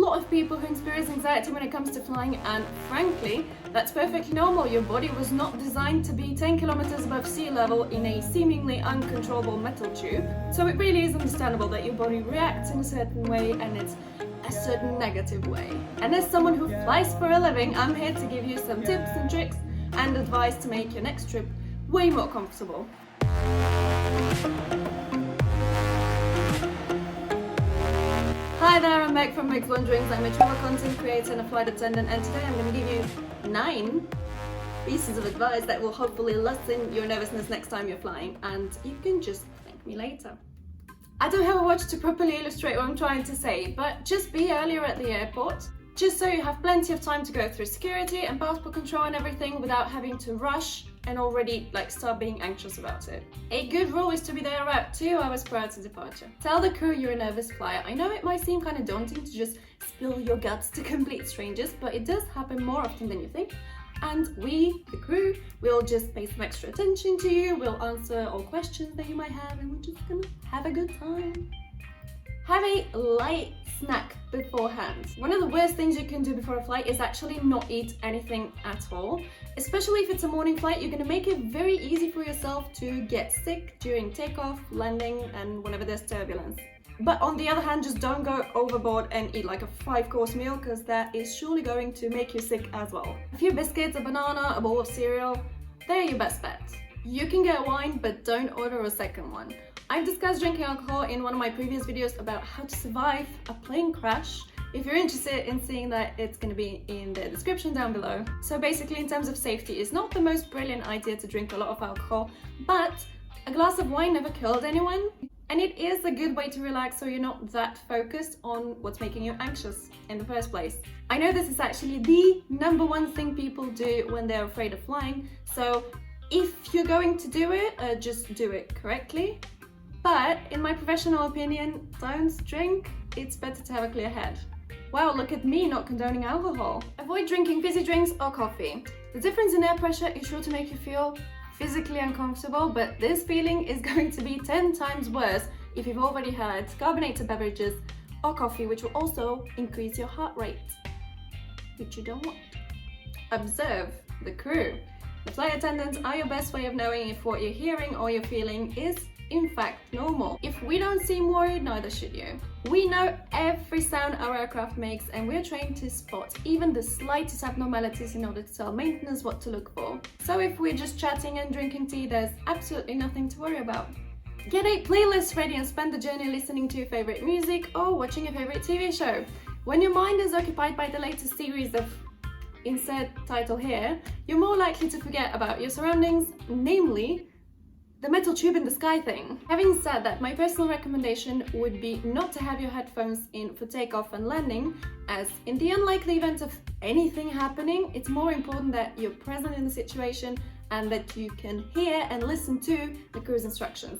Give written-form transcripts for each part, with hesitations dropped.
lot of people who experience anxiety when it comes to flying, and frankly, that's perfectly normal. Your body was not designed to be 10 kilometers above sea level in a seemingly uncontrollable metal tube. So it really is understandable that your body reacts in a certain way, and it's a certain negative way. And as someone who flies for a living, I'm here to give you some tips and tricks and advice to make your next trip way more comfortable. Hi there, I'm Meg from Meg's Wanderings. I'm a travel content creator and a flight attendant, and today I'm going to give you 9 pieces of advice that will hopefully lessen your nervousness next time you're flying, and you can just thank me later. I don't have a watch to properly illustrate what I'm trying to say, but just be earlier at the airport, just so you have plenty of time to go through security and passport control and everything without having to rush and already start being anxious about it. A good rule is to be there about 2 hours prior to departure. Tell the crew you're a nervous flyer. I know it might seem kind of daunting to just spill your guts to complete strangers, but it does happen more often than you think. And we, the crew, will just pay some extra attention to you, we'll answer all questions that you might have, and we're just gonna have a good time. Have a light snack beforehand. One of the worst things you can do before a flight is actually not eat anything at all. Especially if it's a morning flight, you're gonna make it very easy for yourself to get sick during takeoff, landing, and whenever there's turbulence. But on the other hand, just don't go overboard and eat like a 5-course meal, because that is surely going to make you sick as well. A few biscuits, a banana, a bowl of cereal, they're your best bet. You can get wine, but don't order a second one. I've discussed drinking alcohol in one of my previous videos about how to survive a plane crash. If you're interested in seeing that, it's going to be in the description down below. So basically, in terms of safety, it's not the most brilliant idea to drink a lot of alcohol, but a glass of wine never killed anyone. And it is a good way to relax so you're not that focused on what's making you anxious in the first place. I know this is actually the #1 thing people do when they're afraid of flying, so if you're going to do it, just do it correctly. But in my professional opinion, don't drink. It's better to have a clear head. Wow, look at me not condoning alcohol. Avoid drinking fizzy drinks or coffee. The difference in air pressure is sure to make you feel physically uncomfortable, but this feeling is going to be 10 times worse if you've already had carbonated beverages or coffee, which will also increase your heart rate, which you don't want. Observe the crew. The flight attendants are your best way of knowing if what you're hearing or you're feeling is in fact normal. If we don't seem worried, neither should you. We know every sound our aircraft makes, and we're trained to spot even the slightest abnormalities in order to tell maintenance what to look for. So if we're just chatting and drinking tea, there's absolutely nothing to worry about. Get a playlist ready and spend the journey listening to your favorite music or watching your favorite TV show. When your mind is occupied by the latest series of insert title here, you're more likely to forget about your surroundings, namely the metal tube in the sky thing. Having said that, my personal recommendation would be not to have your headphones in for takeoff and landing, as in the unlikely event of anything happening, it's more important that you're present in the situation and that you can hear and listen to the crew's instructions.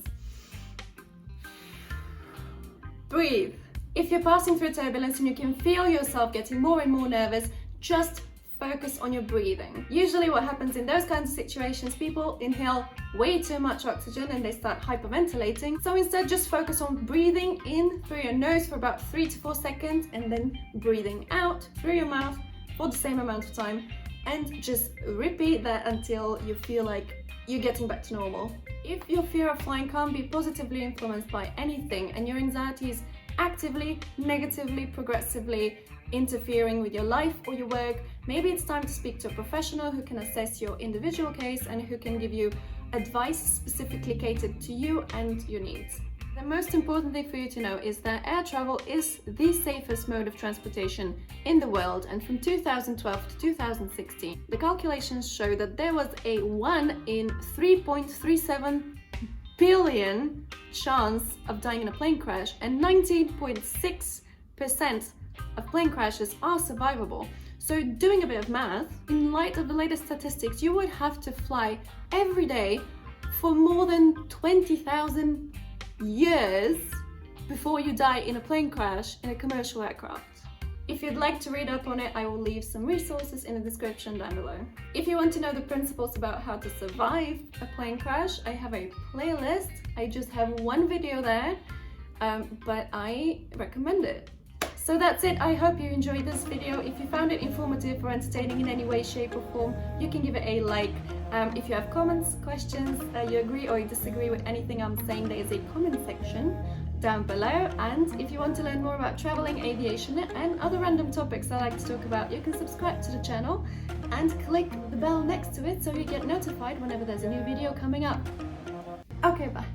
Breathe. If you're passing through turbulence and you can feel yourself getting more and more nervous, just focus on your breathing. Usually what happens in those kinds of situations, people inhale way too much oxygen and they start hyperventilating. So instead, just focus on breathing in through your nose for about 3 to 4 seconds and then breathing out through your mouth for the same amount of time, and just repeat that until you feel like you're getting back to normal. If your fear of flying can't be positively influenced by anything and your anxiety is actively, negatively, progressively interfering with your life or your work, maybe it's time to speak to a professional who can assess your individual case and who can give you advice specifically catered to you and your needs. The most important thing for you to know is that air travel is the safest mode of transportation in the world, and from 2012 to 2016, the calculations show that there was a 1 in 3.37 billion chance of dying in a plane crash, and 19.6% of plane crashes are survivable. So doing a bit of math, in light of the latest statistics, you would have to fly every day for more than 20,000 years before you die in a plane crash in a commercial aircraft. If you'd like to read up on it, I will leave some resources in the description down below. If you want to know the principles about how to survive a plane crash, I have a playlist. I just have one video there, but I recommend it. So that's it. I hope you enjoyed this video. If you found it informative or entertaining in any way, shape or form, you can give it a like. If you have comments, questions, you agree or you disagree with anything I'm saying, there is a comment section down below. And if you want to learn more about traveling, aviation and other random topics I like to talk about, you can subscribe to the channel and click the bell next to it so you get notified whenever there's a new video coming up. Okay, bye.